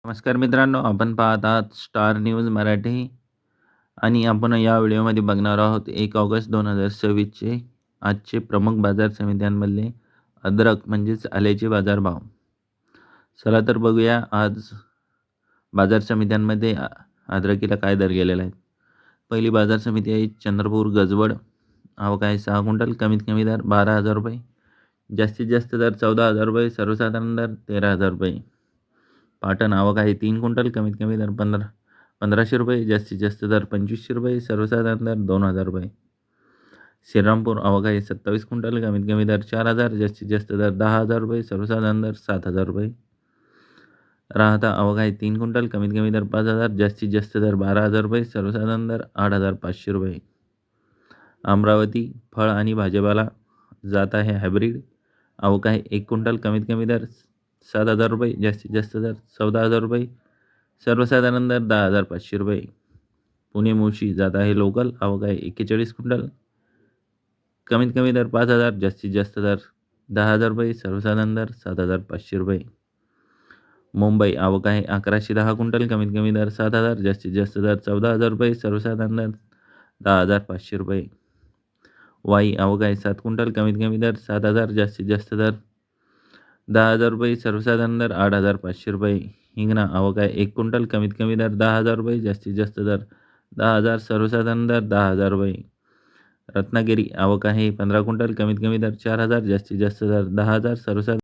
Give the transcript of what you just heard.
नमस्कार मित्रांनो, आपण पाहत आहात स्टार न्यूज मराठी आणि आपण या व्हिडिओमध्ये बघणार आहोत 1 ऑगस्ट 2026चे आजचे प्रमुख बाजार समित्यांमधले अद्रक म्हणजेच आल्याचे बाजारभाव. चला तर बघूया आज बाजार समित्यांमध्ये अद्रकीला काय दर गेलेला आहे. पहिली बाजार समिती आहे चंद्रपूर गजवड. आवक आहे 6 क्विंटल. कमीत कमी दर 12,000 रुपये, जास्तीत जास्त दर 14,000 रुपये, सर्वसाधारण दर 13,000 रुपये. पाटण आवक आहे 3 क्विंटल. कमीत कमी दर 1500 रुपये, जास्तीत जास्त दर 2500 रुपये, सर्वसाधारण दर 2,000 रुपये. श्रीरामपूर आवक आहे 27 क्विंटल. कमीत कमी दर 4,000, जास्तीत जास्त दर 10,000 रुपये, सर्वसाधारण दर 7,000 रुपये. राहता आवक आहे 3 क्विंटल. कमीत कमी दर 5,000, जास्तीत जास्त दर 12,000 रुपये, सर्वसाधारण दर 8,500 रुपये. अमरावती फळ आणि भाजीपाला जात आहे हायब्रिड. आवक आहे 1 क्विंटल. कमीत कमी दर 7,000 रुपये, जास्तीत जास्त दर 14,000 रुपये, सर्वसाधारण दर 10,500 रुपये. पुणे मुळशी जात आहे लोकल. आवक आहे 41 क्विंटल. कमीत कमी दर 5,000, जास्तीत जास्त दर 10,000 रुपये, सर्वसाधारण दर 7,500 रुपये. मुंबई आवक आहे 1110 क्विंटल. कमीत कमी दर 7,000, जास्तीत जास्त दर 14,000 रुपये, सर्वसाधारण दर 10,500 रुपये. वाई आवक आहे 7 क्विंटल. कमीत कमी दर 7,000, जास्तीत जास्त दर 10,000 रुपये, सर्वसाधारण दर 8,500 रुपये. हिंगणा आवक आहे 1 क्विंटल. कमीत कमी दर 10,000 रुपये, जास्तीत जास्त दर 10,000, सर्वसाधारण दर 10,000 रुपये. रत्नागिरी आवक आहे 15 क्विंटल. कमीत कमी दर 4,000, जास्तीत जास्त दर 10,000, सर्वसाधारण